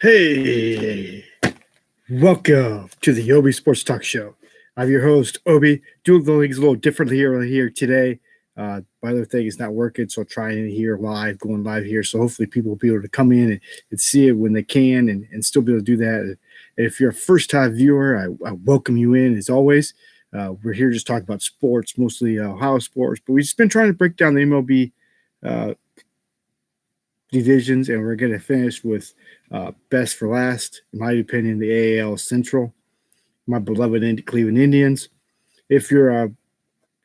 Hey, welcome to the Obi Sports Talk Show. I'm your host, Obi. Doing the leagues a little differently here today. My other thing is not working, so I'm trying it here going live here. So hopefully people will be able to come in and see it when they can and still be able to do that. And if you're a first-time viewer, I welcome you in as always. We're here just talking about sports, mostly Ohio sports, but we've just been trying to break down the MLB divisions, and we're going to finish with best for last, in my opinion, the AL Central, my beloved Cleveland Indians. If you're a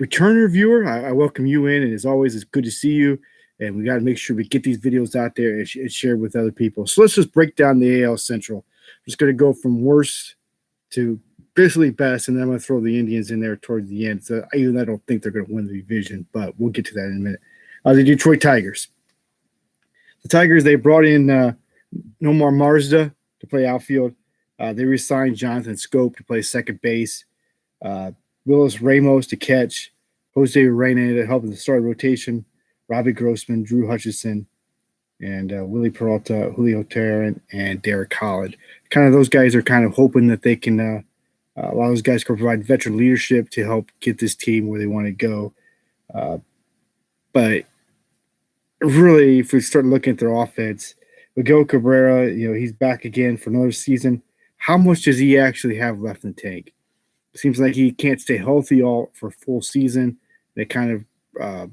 returner viewer, I welcome you in, and as always, it's good to see you, and we got to make sure we get these videos out there and share with other people. So let's just break down the AL Central. I'm just going to go from worst to basically best, and then I'm going to throw the Indians in there towards the end. So even though I don't think they're going to win the division, but we'll get to that in a minute. The Detroit Tigers. The Tigers, they brought in Nomar Mazda to play outfield. They re-signed Jonathan Scope to play second base. Willis Ramos to catch. Jose Reyna to help in the start rotation. Robbie Grossman, Drew Hutchison, and Willie Peralta, Julio Teheran, and Derek Holland. Kind of those guys are kind of hoping that they can a lot of those guys can provide veteran leadership to help get this team where they want to go. But really, if we start looking at their offense, Miguel Cabrera, he's back again for another season. How much does he actually have left in the tank? It seems like he can't stay healthy for a full season. That kind of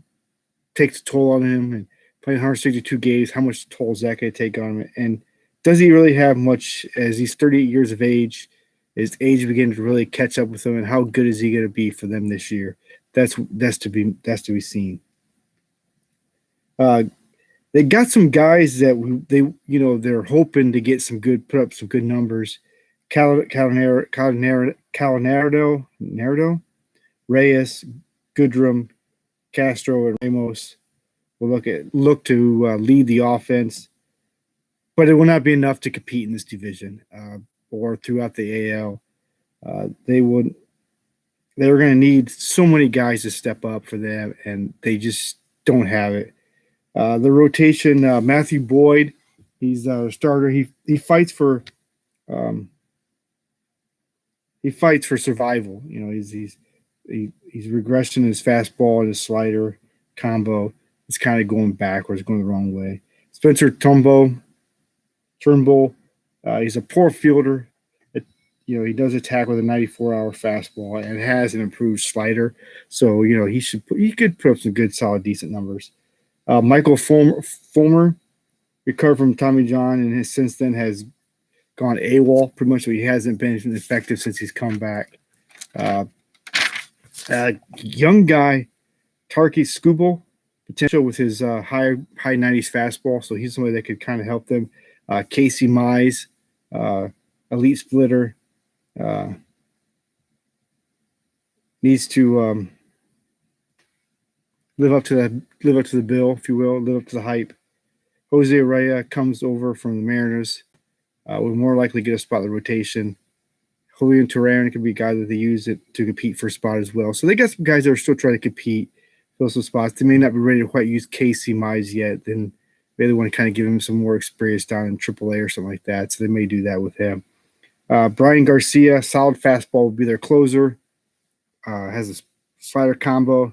takes a toll on him. And playing 162 games, how much toll is that going to take on him? And does he really have much as he's 38 years of age? Is age beginning to really catch up with him? And how good is he going to be for them this year? That's to be seen. They got some guys that they're hoping to get put up some good numbers. Calinardo, Reyes, Goodrum, Castro, and Ramos will look to lead the offense, but it will not be enough to compete in this division or throughout the AL. They're going to need so many guys to step up for them, and they just don't have it. The rotation, Matthew Boyd, he's a starter. He fights for survival. He's regressing in his fastball and his slider combo. It's kind of going backwards, going the wrong way. Spencer Turnbull, he's a poor fielder. He does attack with a 94-hour fastball and has an improved slider. So he could put up some good, solid, decent numbers. Michael Fulmer recovered from Tommy John and since then has gone AWOL. Pretty much, he hasn't been effective since he's come back. Young guy, Tarky Skubal, potential with his high 90s fastball, so he's somebody that could kind of help them. Casey Mize, elite splitter, needs to live up to the bill, if you will, live up to the hype. Jose Reyes comes over from the Mariners. Will more likely get a spot in the rotation. Julio Teheran could be a guy that they use it to compete for a spot as well. So they got some guys that are still trying to compete, fill some spots. They may not be ready to quite use Casey Mize yet. Then they want to kind of give him some more experience down in AAA or something like that. So they may do that with him. Brian Garcia, solid fastball, will be their closer. Has a slider combo.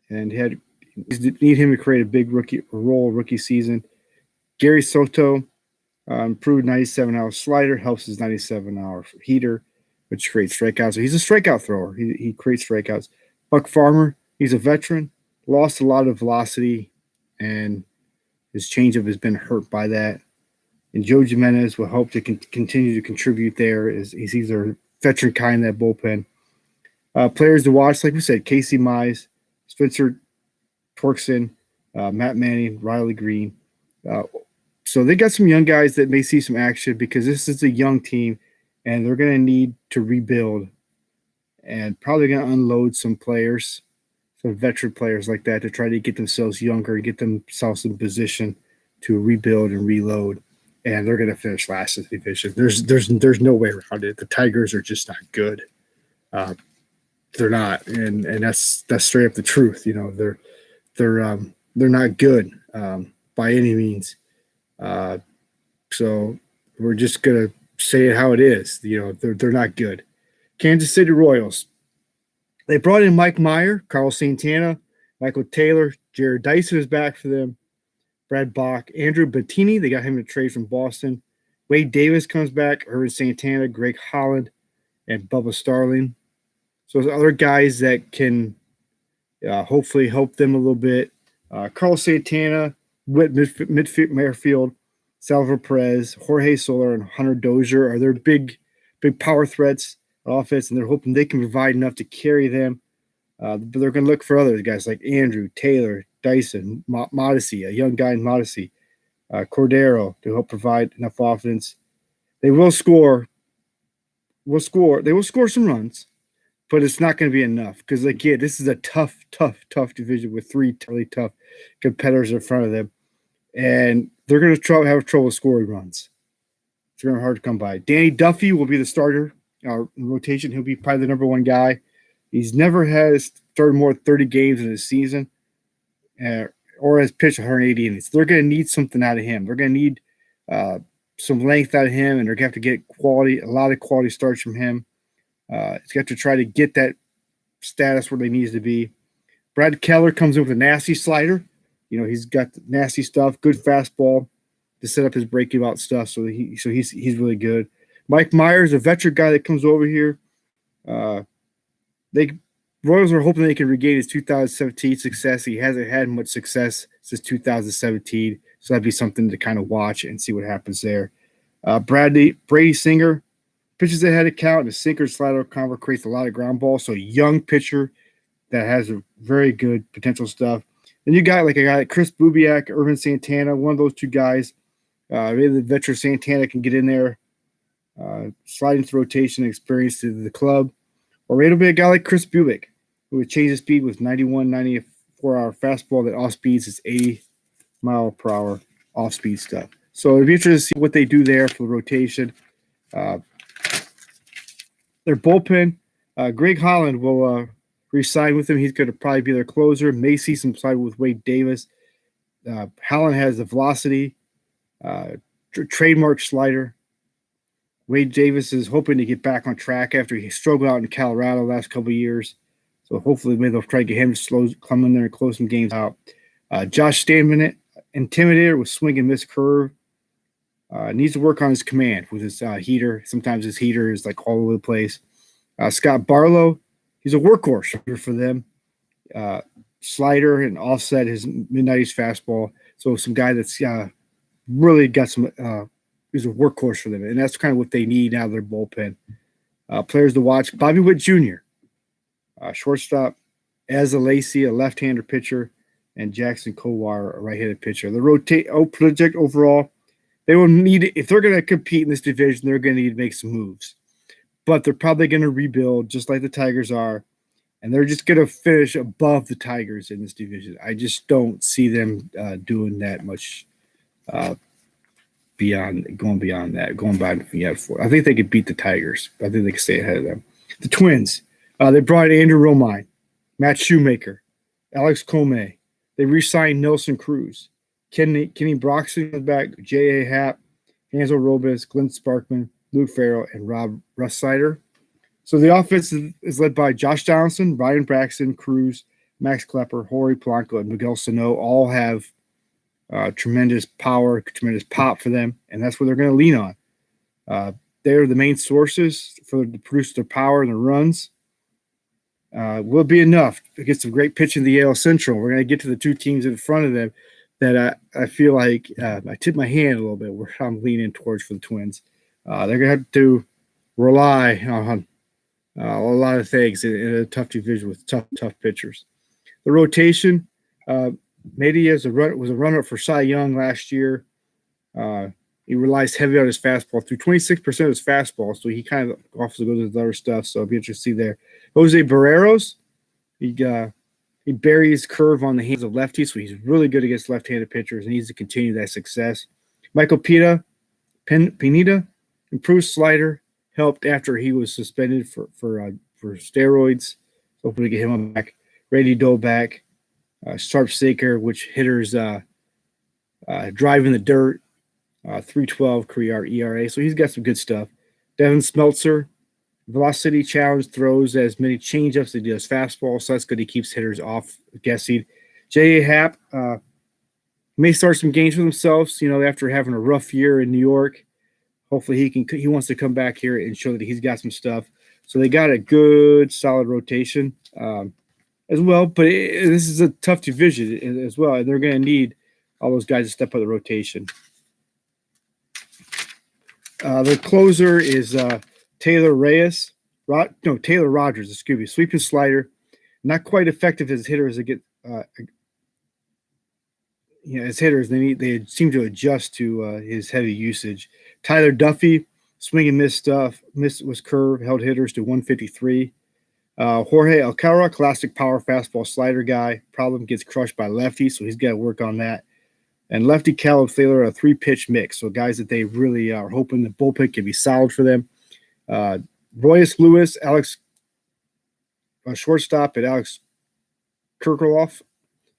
And need him to create a big rookie season. Gary Soto, improved 97-hour slider, helps his 97-hour heater, which creates strikeouts. So he's a strikeout thrower. He creates strikeouts. Buck Farmer, he's a veteran, lost a lot of velocity, and his changeup has been hurt by that. And Joe Jimenez will hope to continue to contribute there. He's a veteran kind in that bullpen. Players to watch, like we said, Casey Mize, Spencer Torkelson, Matt Manning, Riley Green. So they got some young guys that may see some action because this is a young team, and they're going to need to rebuild and probably going to unload some players, some veteran players like that to try to get themselves younger and get themselves in position to rebuild and reload. And they're going to finish last in the division. There's no way around it. The Tigers are just not good. They're not, and that's straight up the truth. They're not good by any means. So We're just gonna say it how it is. They're not good. Kansas City Royals. They brought in Mike Meyer, Carlos Santana, Michael Taylor, Jared Dyson is back for them. Brad Bach, Andrew Bettini, they got him in a trade from Boston. Wade Davis comes back, Irvin Santana, Greg Holland, and Bubba Starling. So there's other guys that can hopefully help them a little bit. Carlos Santana, Whit Merrifield, Salvador Perez, Jorge Soler, and Hunter Dozier are their big power threats on offense, and they're hoping they can provide enough to carry them. But they're going to look for other guys like Andrew, Taylor, Dyson, Modesty, a young guy in Modesty, Cordero to help provide enough offense. They will score. They will score some runs, but it's not going to be enough because, again, this is a tough division with three really tough competitors in front of them, and they're going to have trouble scoring runs. It's going to be hard to come by. Danny Duffy will be the starter in rotation. He'll be probably the number one guy. He's never has started more than 30 games in a season or has pitched 180 innings. They're going to need something out of him. They're going to need some length out of him, and they're going to have to get a lot of quality starts from him. He's got to try to get that status where they needs to be. Brad Keller comes in with a nasty slider. He's got nasty stuff, good fastball to set up his breaking out stuff. So he's really good. Mike Myers, a veteran guy that comes over here. Royals are hoping they can regain his 2017 success. He hasn't had much success since 2017, so that'd be something to kind of watch and see what happens there. Brady Singer pitches ahead of count. The sinker slider combo creates a lot of ground balls. So young pitcher that has a very good potential stuff. Then you got a guy like Chris Bubiak, Irvin Santana, one of those two guys. Maybe the veteran Santana can get in there, slide into rotation experience to the club. Or it'll be a guy like Chris Bubick, who would change his speed with 91, 94-hour fastball that off-speeds is 80-mile-per-hour off-speed stuff. So it'll be interesting to see what they do there for the rotation. Their bullpen, Greg Holland will re-sign with them. He's going to probably be their closer. May see some side with Wade Davis. Holland has the velocity, trademark slider. Wade Davis is hoping to get back on track after he struggled out in Colorado the last couple of years. So hopefully maybe they'll try to get him to come in there and close some games out. Josh Stanman, intimidator with swing and miss curve. Needs to work on his command with his heater. Sometimes his heater is all over the place. Scott Barlow, he's a workhorse for them. Slider and offset his mid-90s fastball. So some guy that's really got some he's a workhorse for them, and that's kind of what they need out of their bullpen. Players to watch: Bobby Witt Jr., shortstop; Asa Lacey, a left-hander pitcher; and Jackson Kowar, a right-handed pitcher. The project overall, they will need, if they're going to compete in this division, they're going to need to make some moves. But they're probably going to rebuild just like the Tigers are, and they're just going to finish above the Tigers in this division. I just don't see them doing that much going beyond that. I think they could beat the Tigers. I think they could stay ahead of them. The Twins, they brought Andrew Romine, Matt Shoemaker, Alex Comey. They re-signed Nelson Cruz. Kenny Broxton is back, J.A. Happ, Hansel Robles, Glenn Sparkman, Luke Farrell, and Rob Russider. So the offense is led by Josh Donaldson, Ryan Braxton, Cruz, Max Klepper, Jorge Polanco, and Miguel Sano. All have tremendous power, tremendous pop for them, and that's what they're going to lean on. They're the main sources to produce their power and their runs. Will be enough to get some great pitching in the AL Central. We're going to get to the two teams in front of them that I feel like I tip my hand a little bit where I'm leaning towards for the Twins. They're going to have to rely on a lot of things in a tough division with tough pitchers. The rotation, Mady was a runner for Cy Young last year. He relies heavy on his fastball, through 26% of his fastball, so he kind of also goes with other stuff, so it'll be interesting to see there. Jose Barreros, he buries curve on the hands of lefties, so he's really good against left-handed pitchers and needs to continue that success. Michael Pineda, improved slider, helped after he was suspended for steroids. Hopefully get him back. Randy Doe back. Sharp sinker, which hitters drive in the dirt. 3.12 career ERA. So he's got some good stuff. Devin Smeltzer, velocity challenge, throws as many changeups as he does fastball. So that's good. He keeps hitters off guessing. J.A. Happ may start some games for themselves, after having a rough year in New York. Hopefully he wants to come back here and show that he's got some stuff. So they got a good, solid rotation as well. But this is a tough division as well. And they're going to need all those guys to step up the rotation. The closer is Taylor Rogers, excuse me, sweeping slider. Not quite effective as hitters that get as hitters, they seem to adjust to his heavy usage. Tyler Duffy, swing and miss stuff. Was curve, held hitters to 153. Jorge Alcara, classic power fastball slider guy. Problem, gets crushed by lefties, so he's got to work on that. And lefty Caleb Thaler, a 3-pitch mix. So guys that they really are hoping the bullpen can be solid for them. Royce Lewis, Alex shortstop, and Alex Kirkloff,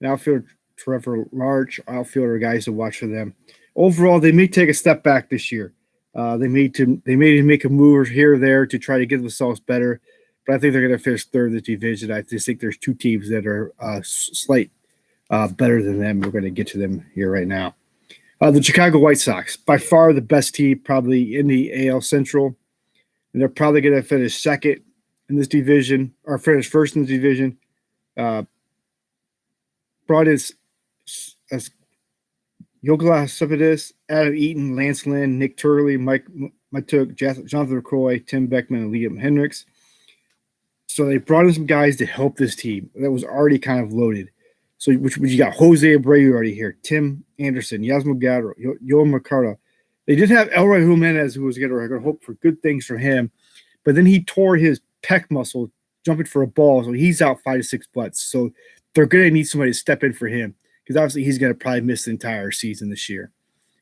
an outfielder. Trevor Large, outfielder guys to watch for them. Overall, they may take a step back this year. They may make a move here or there to try to get themselves better, but I think they're going to finish third in the division. I just think there's two teams that are slight better than them. We're going to get to them here right now. The Chicago White Sox, by far the best team probably in the AL Central, and they're probably going to finish second in this division or finish first in the division. Brought in Yogelas Cespedes, Adam Eaton, Lance Lynn, Nick Turley, Mike Took, Jonathan McCoy, Tim Beckman, and Liam Hendricks. So they brought in some guys to help this team that was already kind of loaded. So which you got Jose Abreu already here, Tim Anderson, Yasmo Gadro, Yoel Mercado. They did have Elroy Jimenez, who was going to hope for good things from him, but then he tore his pec muscle jumping for a ball, so he's out 5 to 6 months. So they're going to need somebody to step in for him because obviously he's going to probably miss the entire season this year.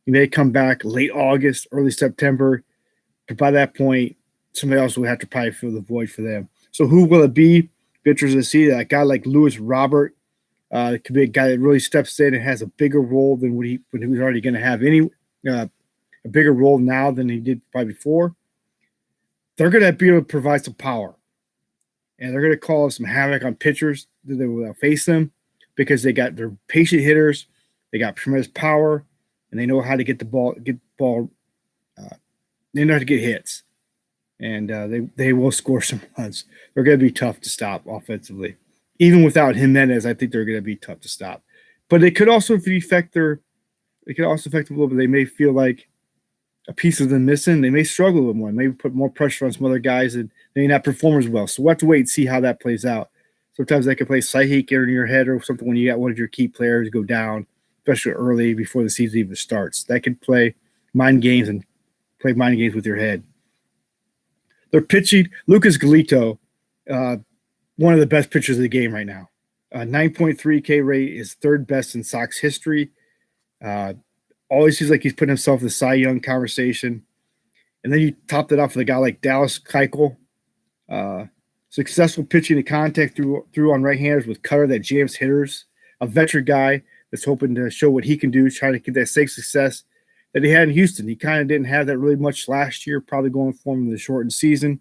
He may come back late August, early September, but by that point, somebody else will have to probably fill the void for them. So who will it be? Interested to see that guy like Lewis Robert. It could be a guy that really steps in and has a bigger role than when he was already going to have a bigger role now than he did probably before. They're going to be able to provide some power. And they're going to cause some havoc on pitchers that will face them because they got their patient hitters, they got tremendous power, and they know how to get the ball. They know how to get hits, and they will score some runs. They're going to be tough to stop offensively, even without Jimenez. I think they're going to be tough to stop, but it could also affect them a little bit. They may feel like a piece of them missing. They may struggle with more. Maybe put more pressure on some other guys and they may not perform as well. So we'll have to wait and see how that plays out. Sometimes they can play psychic in your head or something when you got one of your key players go down, especially early before the season even starts. That could play mind games with your head. They're pitching Lucas Galito, one of the best pitchers of the game right now. 9.3 K rate is third best in Sox history. Always seems like he's putting himself in the Cy Young conversation. And then you topped it off with a guy like Dallas Keuchel. Successful pitching to contact through on right-handers with cutter that jams hitters. A veteran guy that's hoping to show what he can do, trying to get that same success that he had in Houston. He kind of didn't have that really much last year, probably going for him in the shortened season.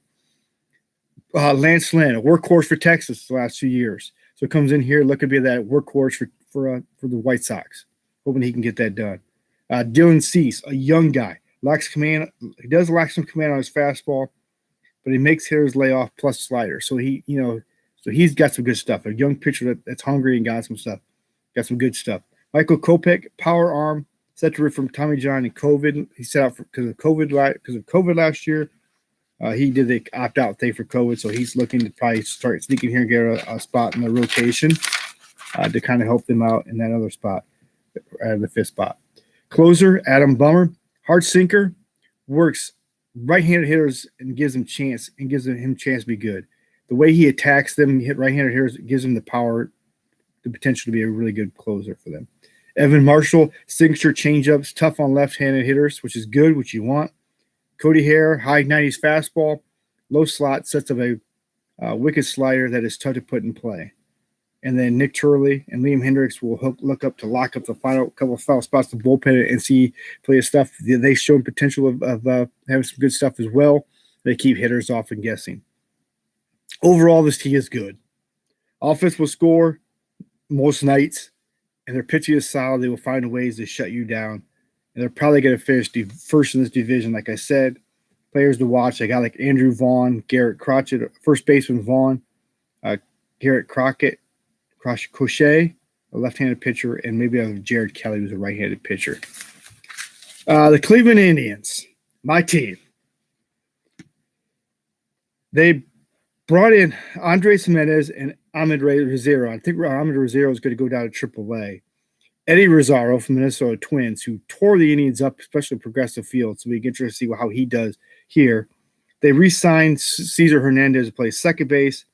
Lance Lynn, a workhorse for Texas the last 2 years. So comes in here looking to be that workhorse for the White Sox, hoping he can get that done. Dylan Cease, a young guy, lacks command. He does lack some command on his fastball, but he makes hitters lay off plus slider. So he's got some good stuff. A young pitcher that's hungry and got some stuff. Got some good stuff. Michael Kopeck, power arm, set to from Tommy John and COVID. He set out because of COVID last year. He did the opt-out thing for COVID, so he's looking to probably start sneaking here and get a spot in the rotation to kind of help them out in that other spot, the fifth spot. Closer, Adam Bummer, hard sinker, works right-handed hitters and gives them chance to be good. The way he attacks them, hit right-handed hitters, gives them the power, the potential to be a really good closer for them. Evan Marshall, signature changeups, tough on left-handed hitters, which is good, which you want. Cody Hare, high 90s fastball, low slot, sets of a wicked slider that is tough to put in play. And then Nick Turley and Liam Hendricks will look up to lock up the final couple of foul spots to bullpen and see play stuff. They show potential of having some good stuff as well. They keep hitters off and guessing. Overall, this team is good. Offense will score most nights, and their pitching is solid. They will find ways to shut you down. And they're probably going to finish first in this division, like I said. Players to watch, I got like Andrew Vaughn, Garrett Crochet, first baseman Vaughn, Garrett Crochet, a left-handed pitcher, and maybe Jared Kelly, who's a right-handed pitcher. The Cleveland Indians, my team. They brought in Andres Jimenez and Ahmed Rosario. I think Ahmed Rosario is going to go down to AAA. Eddie Rosario from Minnesota Twins, who tore the Indians up, especially Progressive Field. So we get to see how he does here. They re-signed Cesar Hernandez to play second base.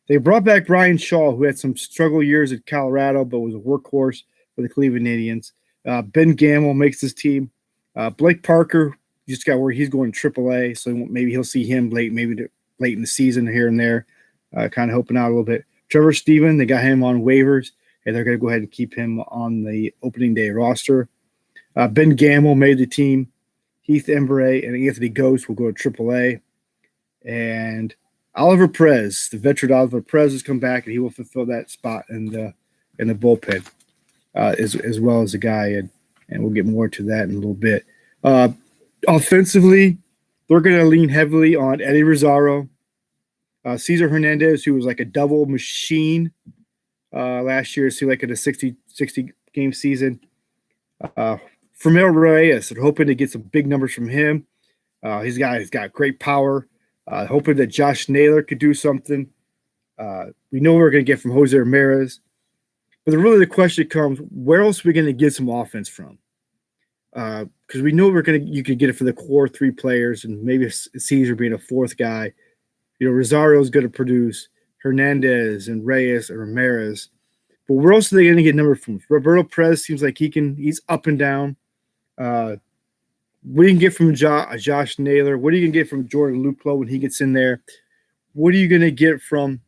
They brought back Brian Shaw, who had some struggle years at Colorado, but was a workhorse for the Cleveland Indians. Ben Gammel makes this team. Blake Parker just got where he's going to AAA, so maybe he'll see him late in the season here and there, kind of helping out a little bit. Trevor Stephen, they got him on waivers, and they're going to go ahead and keep him on the opening day roster. Ben Gammel made the team. Heath Embray and Anthony Ghost will go to AAA. And Oliver Perez, the veteran Oliver Perez, has come back, and he will fulfill that spot in the bullpen as well as the guy, and we'll get more to that in a little bit. Offensively, they're going to lean heavily on Eddie Rosario, Cesar Hernandez, who was like a double machine last year, seemed like in a 60-game season. Framil Reyes, they're hoping to get some big numbers from him. He's got great power. Hoping that Josh Naylor could do something. We know we're going to get from Jose Ramirez. But really the question comes, where else are we going to get some offense from? Because we know you could get it for the core three players, and maybe Caesar being a fourth guy. Rosario's going to produce, Hernandez and Reyes and Ramirez. But where else are they going to get numbers from? Roberto Perez seems like he's up and down. What do you can get from Josh Naylor? What are you going to get from Jordan Luplow when he gets in there? What are you going to get from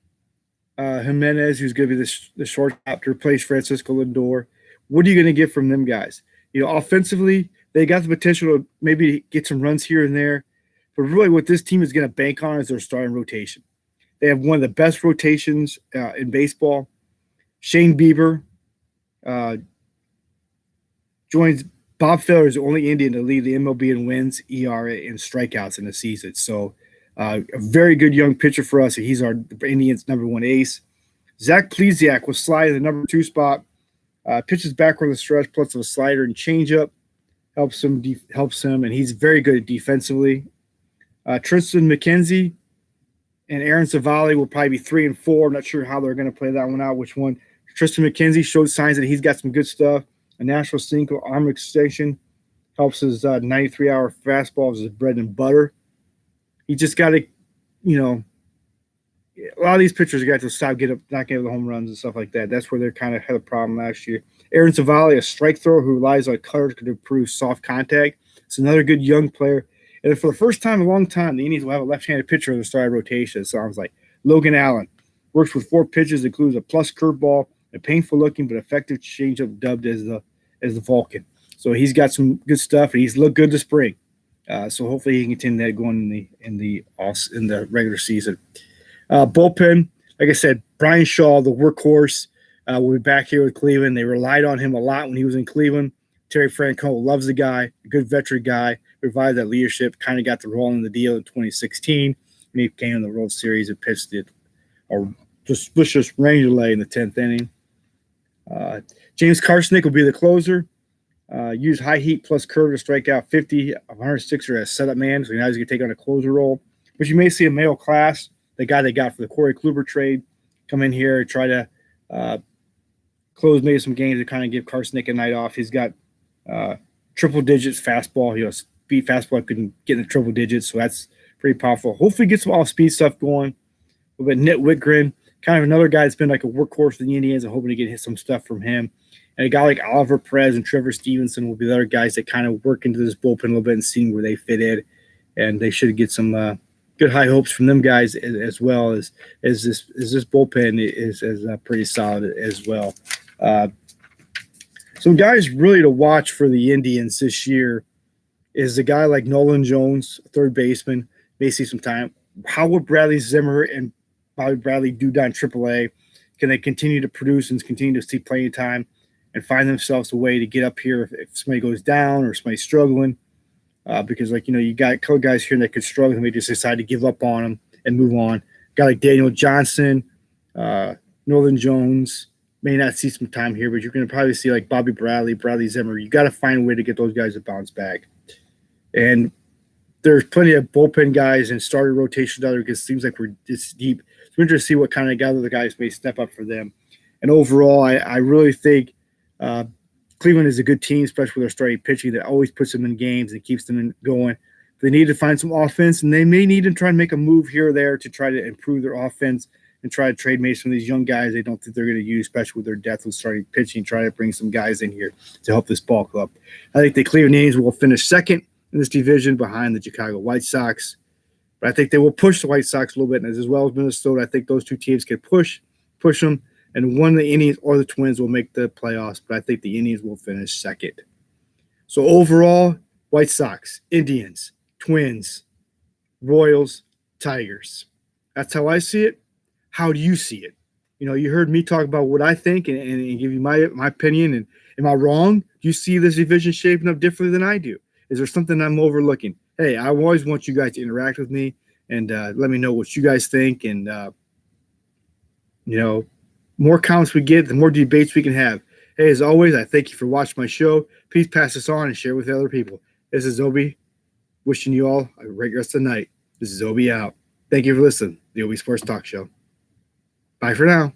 Jimenez, who's going to be the shortstop to replace Francisco Lindor? What are you going to get from them guys? Offensively, they got the potential to maybe get some runs here and there. But really what this team is going to bank on is their starting rotation. They have one of the best rotations in baseball. Shane Bieber joins Bob Feller is the only Indian to lead the MLB in wins, ERA, and strikeouts in the season. So a very good young pitcher for us. He's our Indians' number one ace. Zach Plesac will slide in the number 2 spot. Pitches back on the stretch, plus a slider and changeup. Helps him, and he's very good defensively. Tristan Mckenzie and Aaron Tavalli will probably be 3 and 4. I'm not sure how they're going to play that one out, which one. Tristan Mckenzie showed signs that he's got some good stuff. A natural single arm extension helps his 93-hour fastball is his bread and butter. He just got to, a lot of these pitchers got to stop not getting the home runs and stuff like that. That's where they kind of had a problem last year. Aaron Tavalli, a strike thrower who relies on cutters to improve soft contact. It's another good young player. And for the first time in a long time, the Indians will have a left-handed pitcher in the starting rotation, it sounds like. Logan Allen works with 4 pitches, includes a plus curveball, a painful-looking but effective changeup dubbed as the Vulcan. So he's got some good stuff, and he's looked good this spring. So hopefully he can continue that going in the regular season. Bullpen, like I said, Brian Shaw, the workhorse, will be back here with Cleveland. They relied on him a lot when he was in Cleveland. Terry Francona loves the guy, a good veteran guy, provided that leadership, kind of got the role in the deal in 2016. And he came in the World Series and pitched it, or just rain delay in the 10th inning. James Karsnick will be the closer. Use high heat plus curve to strike out 50 of 106er as setup man, so now he's going to take on a closer role. But you may see a male class, the guy they got for the Corey Kluber trade, come in here and try to close maybe some games to kind of give Karsnick a night off. He's got triple digits fastball. Speed fastball couldn't get in the triple digits, so that's pretty powerful. Hopefully get some off-speed stuff going. A little bit Nit Whitgren, kind of another guy that's been like a workhorse for the Indians. I'm hoping to get some stuff from him. And a guy like Oliver Perez and Trevor Stevenson will be the other guys that kind of work into this bullpen a little bit and seeing where they fit in. And they should get some good high hopes from them guys as well as this bullpen is pretty solid as well. Some guys really to watch for the Indians this year is a guy like Nolan Jones, third baseman, may see some time. How will Bradley Zimmer and Bobby Bradley do down AAA? Can they continue to produce and continue to see playing time and find themselves a way to get up here if somebody goes down or somebody's struggling? Because, you got a couple guys here that could struggle and they just decide to give up on them and move on. A guy like Daniel Johnson, Nolan Jones may not see some time here, but you're going to probably see like Bobby Bradley Zimmer. You got to find a way to get those guys to bounce back. And there's plenty of bullpen guys and starter rotations out there because it seems like we're this deep. It's interesting to see what kind of other guys may step up for them. And overall, I really think Cleveland is a good team, especially with their starting pitching that always puts them in games and keeps them going. They need to find some offense, and they may need to try and make a move here or there to try to improve their offense and try to trade maybe some of these young guys they don't think they're going to use, especially with their depth with starting pitching, try to bring some guys in here to help this ball club. I think the Cleveland Indians will finish second in this division behind the Chicago White Sox. But I think they will push the White Sox a little bit, and as well as Minnesota, I think those two teams can push them, and one of the Indians or the Twins will make the playoffs, but I think the Indians will finish second. So overall, White Sox, Indians, Twins, Royals, Tigers. That's how I see it. How do you see it? You heard me talk about what I think and give you my opinion. And am I wrong? Do you see this division shaping up differently than I do? Is there something I'm overlooking? Hey, I always want you guys to interact with me and let me know what you guys think. And, more comments we get, the more debates we can have. Hey, as always, I thank you for watching my show. Please pass this on and share it with other people. This is Obi, wishing you all a great rest of the night. This is Obi out. Thank you for listening to the Obi Sports Talk Show. Bye for now.